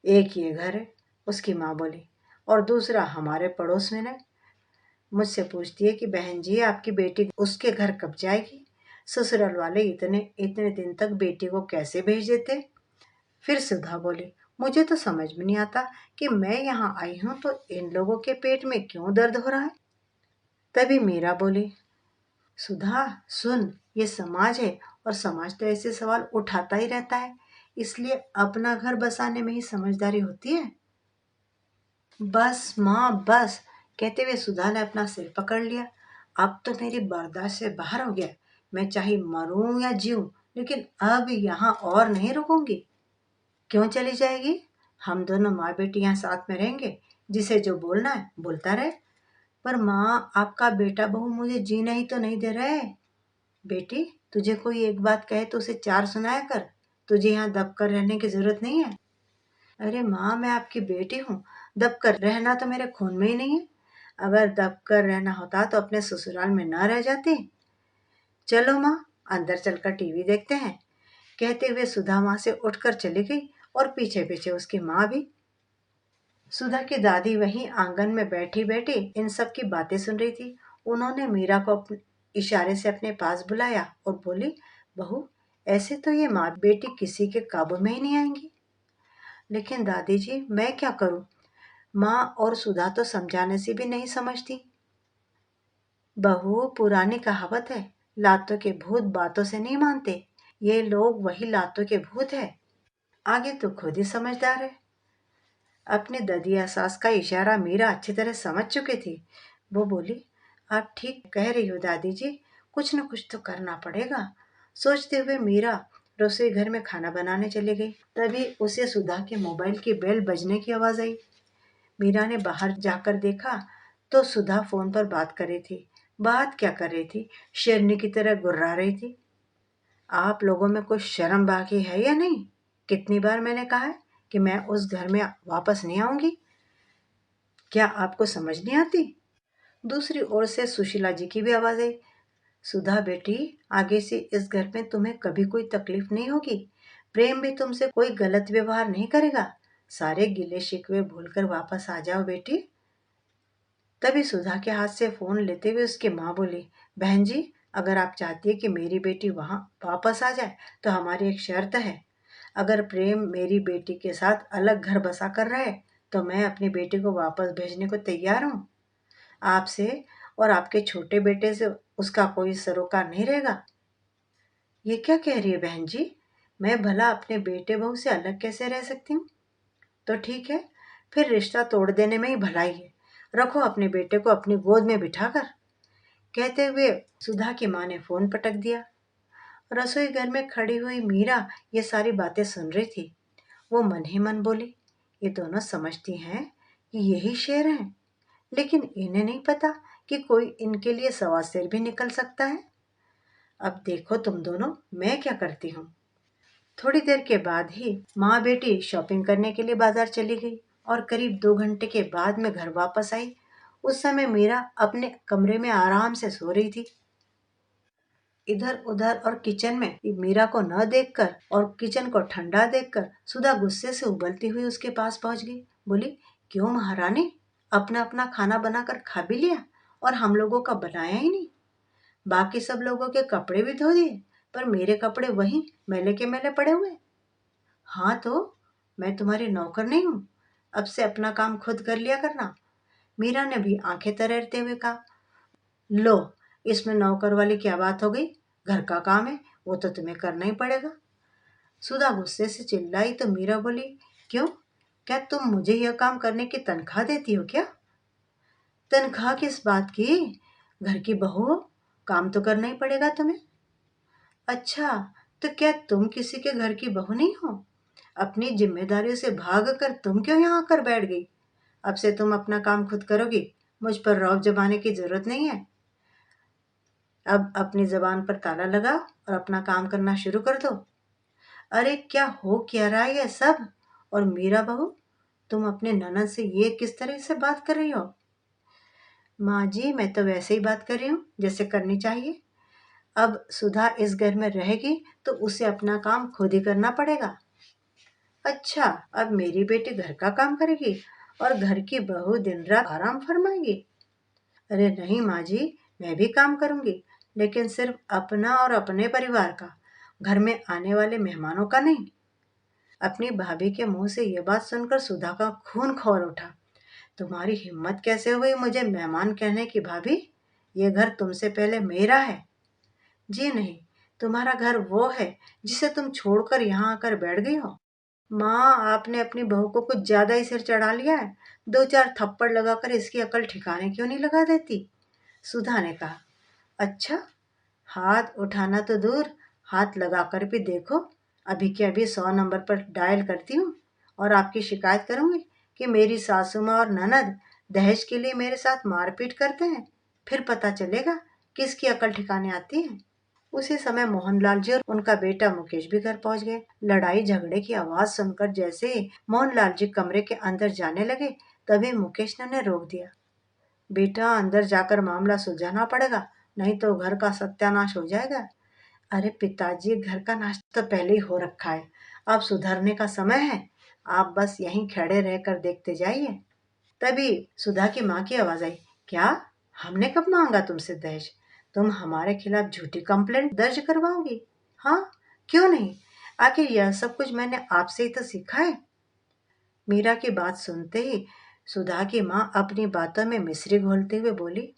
एक ये घर है, उसकी माँ बोली, और दूसरा हमारे पड़ोस में है, मुझसे पूछती है कि बहन जी आपकी बेटी उसके घर कब जाएगी। ससुराल वाले इतने इतने दिन तक बेटी को कैसे भेज देते। फिर सुधा बोली, मुझे तो समझ में नहीं आता कि मैं यहाँ आई हूँ तो इन लोगों के पेट में क्यों दर्द हो रहा है। तभी मीरा बोली, सुधा सुन, ये समाज है और समाज तो ऐसे सवाल उठाता ही रहता है, इसलिए अपना घर बसाने में ही समझदारी होती है। बस माँ बस, कहते हुए सुधा ने अपना सिर पकड़ लिया। अब तो मेरी बर्दाश्त से बाहर हो गया। मैं चाहे मरूं या जीऊं, लेकिन अब यहाँ और नहीं रुकूंगी। क्यों चली जाएगी? हम दोनों माँ बेटी यहाँ साथ में रहेंगे। जिसे जो बोलना है बोलता रहे। पर माँ, आपका बेटा बहू मुझे जीना ही तो नहीं दे रहे। बेटी, तुझे कोई एक बात कहे तो उसे चार सुनाया कर। तुझे यहाँ दब कर रहने की जरूरत नहीं है। अरे माँ, मैं आपकी बेटी हूँ। दब कर रहना तो मेरे खून में ही नहीं है। अगर दब कर रहना होता तो अपने ससुराल में न रह जाती। चलो माँ, अंदर चलकर टीवी देखते हैं। कहते हुए सुधा वहां से उठकर चली गई और पीछे पीछे उसकी माँ भी। सुधा की दादी वहीं आंगन में बैठी बैठी इन सब की बातें सुन रही थी। उन्होंने मीरा को अपने इशारे से अपने पास बुलाया और बोली, बहू, ऐसे तो ये माँ बेटी किसी के काबू में ही नहीं आएंगी। लेकिन दादी जी, मैं क्या करूं? माँ और सुधा तो समझाने से भी नहीं समझती। बहू, पुरानी कहावत है, लातों के भूत बातों से नहीं मानते। ये लोग वही लातों के भूत है। आगे तो खुद ही समझदार है। अपने ददिया सास का इशारा मीरा अच्छी तरह समझ चुकी थी। वो बोली, आप ठीक कह रही हो दादी जी, कुछ न कुछ तो करना पड़ेगा। सोचते हुए मीरा रसोई घर में खाना बनाने चली गई। तभी उसे सुधा के मोबाइल की बेल बजने की आवाज आई। मीरा ने बाहर जाकर देखा तो सुधा फोन पर बात कर रही थी। बात क्या कर रही थी? शेरनी की तरह गुर्रा रही थी। आप लोगों में कुछ शर्म बाकी है या नहीं? कितनी बार मैंने कहा है कि मैं उस घर में वापस नहीं आऊंगी। क्या आपको समझ नहीं आती? दूसरी ओर से सुशीला जी की भी आवाज आई। सुधा बेटी, आगे से इस घर में तुम्हें कभी कोई तकलीफ नहीं होगी। प्रेम भी तुमसे कोई गलत व्यवहार नहीं करेगा। सारे गिले शिकवे भूलकर वापस आ जाओ बेटी। तभी सुधा के हाथ से फोन लेते हुए उसकी माँ बोली, बहन जी, अगर आप चाहती है कि मेरी बेटी वहां वापस आ जाए तो हमारी एक शर्त है। अगर प्रेम मेरी बेटी के साथ अलग घर बसा कर रहे तो मैं अपनी बेटी को वापस भेजने को तैयार हूँ। आपसे और आपके छोटे बेटे से उसका कोई सरोकार नहीं रहेगा। ये क्या कह रही है बहन जी? मैं भला अपने बेटे बहू से अलग कैसे रह सकती हूँ? तो ठीक है, फिर रिश्ता तोड़ देने में ही भलाई है। रखो अपने बेटे को अपनी गोद में बिठाकर। कहते हुए सुधा की माँ ने फोन पटक दिया। रसोई घर में खड़ी हुई मीरा ये सारी बातें सुन रही थी। वो मन ही मन बोली, ये दोनों समझती हैं कि यही शेर हैं, लेकिन इन्हें नहीं पता कि कोई इनके लिए सवा शेर भी निकल सकता है। अब देखो तुम दोनों, मैं क्या करती हूँ। थोड़ी देर के बाद ही माँ बेटी शॉपिंग करने के लिए बाजार चली गई और करीब 2 घंटे के बाद मैं घर वापस आई। उस समय मीरा अपने कमरे में आराम से सो रही थी। इधर उधर और किचन में मीरा को न देखकर और किचन को ठंडा देखकर सुधा गुस्से से उबलती हुई उसके पास पहुंच गई। बोली, क्यों महारानी, अपना अपना खाना बनाकर खा भी लिया और हम लोगों का बनाया ही नहीं। बाकी सब लोगों के कपड़े भी धो दिए, पर मेरे कपड़े वहीं मैले के मैले पड़े हुए। हाँ तो मैं तुम्हारी नौकर नहीं हूँ? अब से अपना काम खुद कर लिया करना। मीरा ने भी आंखें तरेरते हुए कहा। लो, इसमें नौकर वाली क्या बात हो गई? घर का काम है, वो तो तुम्हें करना ही पड़ेगा। सुधा गुस्से से चिल्लाई तो मीरा बोली, क्यों, क्या तुम मुझे यह काम करने की तनख्वाह देती हो क्या? तनख्वाह किस बात की? घर की बहू हो, काम तो करना ही पड़ेगा तुम्हें। अच्छा, तो क्या तुम किसी के घर की बहू नहीं हो? अपनी जिम्मेदारियों से भाग कर तुम क्यों यहाँ आकर बैठ गई? अब से तुम अपना काम खुद करोगी। मुझ पर रौब जमाने की जरूरत नहीं है। अब अपनी जबान पर ताला लगाओ और अपना काम करना शुरू कर दो। अरे क्या हो क्या रहा है ये सब? और मीरा बहू, तुम अपने ननद से ये किस तरह से बात कर रही हो? माँ जी, मैं तो वैसे ही बात कर रही हूँ जैसे करनी चाहिए। अब सुधा इस घर में रहेगी तो उसे अपना काम खुद ही करना पड़ेगा। अच्छा, अब मेरी बेटी घर का काम करेगी और घर की बहू दिन रात आराम फरमाएगी। अरे नहीं माँ जी, मैं भी काम करूंगी, लेकिन सिर्फ अपना और अपने परिवार का, घर में आने वाले मेहमानों का नहीं। अपनी भाभी के मुंह से यह बात सुनकर सुधा का खून खौल उठा। तुम्हारी हिम्मत कैसे हुई मुझे मेहमान कहने की भाभी? ये घर तुमसे पहले मेरा है। जी नहीं, तुम्हारा घर वो है जिसे तुम छोड़कर यहाँ आकर बैठ गई हो। माँ, आपने अपनी बहू को कुछ ज्यादा ही सिर चढ़ा लिया है। दो चार थप्पड़ लगाकर इसकी अकल ठिकाने क्यों नहीं लगा देती? सुधा ने कहा। अच्छा, हाथ उठाना तो दूर, हाथ लगाकर भी देखो। अभी के अभी 100 नंबर पर डायल करती हूँ और आपकी शिकायत करूंगी कि मेरी सासू माँ और ननद दहेज के लिए मेरे साथ मारपीट करते हैं। फिर पता चलेगा किसकी अकल ठिकाने आती है। उसी समय मोहनलाल जी और उनका बेटा मुकेश भी घर पहुंच गए। लड़ाई झगड़े की आवाज सुनकर जैसे ही मोहनलाल जी कमरे के अंदर जाने लगे, तभी मुकेश ने उन्हें रोक दिया। बेटा, अंदर जाकर मामला सुलझाना पड़ेगा, नहीं तो घर का सत्यानाश हो जाएगा। अरे पिताजी, घर का नाश तो पहले ही हो रखा है, अब सुधरने का समय है। आप बस यहीं खड़े रहकर देखते जाइए। तभी सुधा की माँ की आवाज आई। क्या? हमने कब मांगा तुमसे दहेज? तुम हमारे खिलाफ झूठी कंप्लेंट दर्ज करवाओगी? हाँ, क्यों नहीं? आखिर यह सब कुछ मैंने आपसे ही तो सीखा है। मीरा की बात सुनते ही सुधा की माँ अपनी बातों में मिश्री घोलते हुए बोली।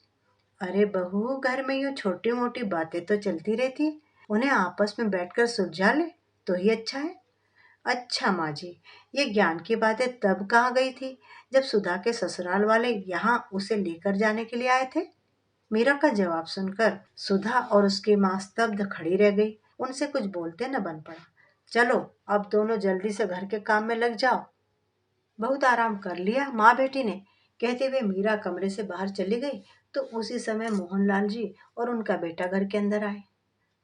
अरे बहू, घर में यूं छोटी मोटी बातें तो चलती रहती है, उन्हें आपस में बैठकर सुलझा ले तो ही अच्छा है। अच्छा माँ जी, ये ज्ञान की बातें तब कहाँ गई थी जब सुधा के ससुराल वाले यहाँ उसे लेकर जाने के लिए आए थे? मीरा का जवाब सुनकर सुधा और उसकी माँ स्तब्ध खड़ी रह गई। उनसे कुछ बोलते न बन पड़ा। चलो, अब दोनों जल्दी से घर के काम में लग जाओ। बहुत आराम कर लिया माँ बेटी ने, कहते हुए मीरा कमरे से बाहर चली गई। तो उसी समय मोहनलाल जी और उनका बेटा घर के अंदर आए।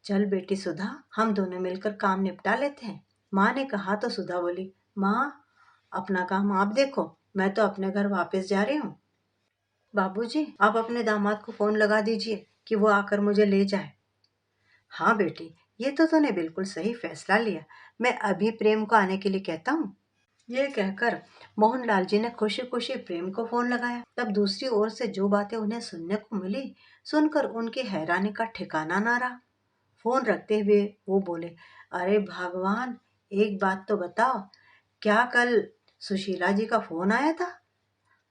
चल बेटी सुधा, हम दोनों मिलकर काम निपटा लेते हैं। माँ ने कहा तो सुधा बोली। माँ, अपना काम आप देखो, मैं तो अपने घर वापस जा रही हूँ। बाबूजी, आप अपने दामाद को फोन लगा दीजिए कि वो आकर मुझे ले जाए। हाँ बेटी, ये तो तूने बिल्कुल सही फैसला लिया। मैं अभी प्रेम को आने के लिए कहता हूँ। ये कहकर मोहनलाल जी ने खुशी खुशी प्रेम को फोन लगाया। तब दूसरी ओर से जो बातें उन्हें सुनने को मिली, सुनकर उनकी हैरानी का ठिकाना ना रहा। फोन रखते हुए वो बोले। अरे भगवान, एक बात तो बताओ, क्या कल सुशीला जी का फोन आया था?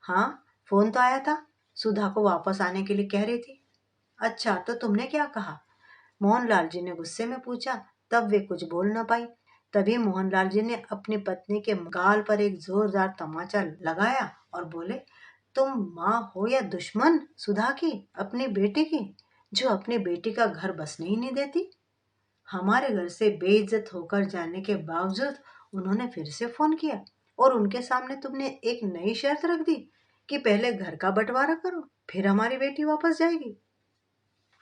हाँ, फोन तो आया था, सुधा को वापस आने के लिए कह रही थी। अच्छा, तो तुमने क्या कहा? मोहनलाल जी ने गुस्से में पूछा। तब वे कुछ बोल न पाई। तभी मोहनलाल जी ने अपनी पत्नी के गाल पर एक जोरदार तमाचा लगाया और बोले। तुम माँ हो या दुश्मन सुधा की, अपनी बेटी की, जो अपनी बेटी का घर बसने ही नहीं देती? हमारे घर से बेइज्जत होकर जाने के बावजूद उन्होंने फिर से फोन किया और उनके सामने तुमने एक नई शर्त रख दी कि पहले घर का बंटवारा करो, फिर हमारी बेटी वापस जाएगी।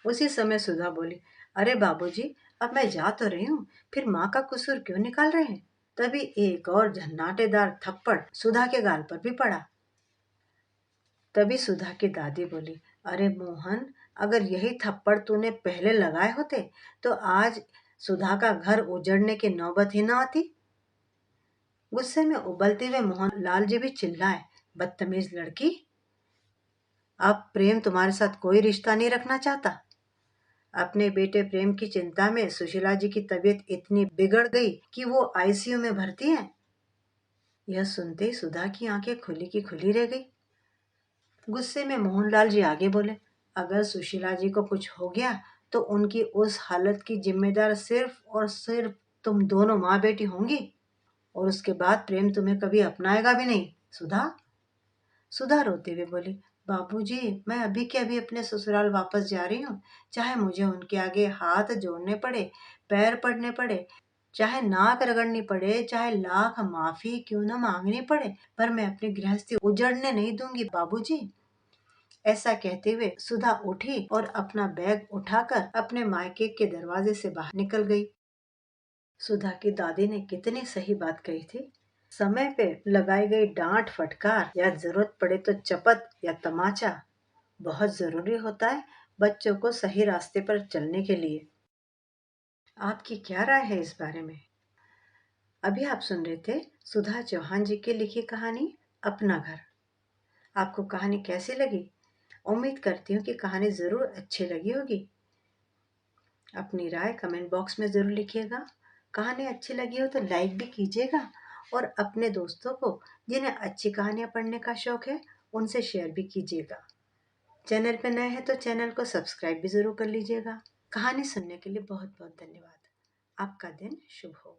उसी समय सुधा बोली। अरे बाबूजी, अब मैं जा तो रही हूँ, फिर माँ का कसूर क्यों निकाल रहे हैं? तभी एक और झन्नाटेदार थप्पड़ सुधा के गाल पर भी पड़ा। तभी सुधा की दादी बोली। अरे मोहन, अगर यही थप्पड़ तूने पहले लगाए होते तो आज सुधा का घर उजड़ने की नौबत ही ना आती। गुस्से में उबलते हुए मोहन लाल जी भी चिल्लाए। बदतमीज लड़की, अब प्रेम तुम्हारे साथ कोई रिश्ता नहीं रखना चाहता। अपने बेटे प्रेम की चिंता में सुशीला जी की तबीयत इतनी बिगड़ गई कि वो आईसीयू में भर्ती है। यह सुनते ही सुधा की आंखें खुली की खुली रह गई। गुस्से में मोहनलाल जी आगे बोले। अगर सुशीला जी को कुछ हो गया तो उनकी उस हालत की जिम्मेदार सिर्फ और सिर्फ तुम दोनों माँ बेटी होंगी, और उसके बाद प्रेम तुम्हें कभी अपनाएगा भी नहीं। सुधा सुधा रोते हुए बोली। बाबूजी, मैं अभी के अभी अपने ससुराल वापस जा रही हूँ, चाहे मुझे उनके आगे हाथ जोड़ने पड़े, पैर पड़ने पड़े, चाहे नाक रगड़नी पड़े, चाहे लाख माफी क्यों न मांगनी पड़े, पर मैं अपनी गृहस्थी उजड़ने नहीं दूंगी बाबूजी। ऐसा कहते हुए सुधा उठी और अपना बैग उठाकर अपने मायके के दरवाजे से बाहर निकल गई। सुधा की दादी ने कितनी सही बात कही थी। समय पे लगाई गई डांट फटकार या जरूरत पड़े तो चपत या तमाचा बहुत जरूरी होता है बच्चों को सही रास्ते पर चलने के लिए। आपकी क्या राय है इस बारे में? अभी आप सुन रहे थे सुधा चौहान जी की लिखी कहानी अपना घर। आपको कहानी कैसी लगी? उम्मीद करती हूँ कि कहानी ज़रूर अच्छी लगी होगी। अपनी राय कमेंट बॉक्स में ज़रूर लिखिएगा। कहानी अच्छी लगी हो तो लाइक भी कीजिएगा और अपने दोस्तों को जिन्हें अच्छी कहानियाँ पढ़ने का शौक है उनसे शेयर भी कीजिएगा। चैनल पर नए हैं तो चैनल को सब्सक्राइब भी ज़रूर कर लीजिएगा। कहानी सुनने के लिए बहुत बहुत धन्यवाद। आपका दिन शुभ हो।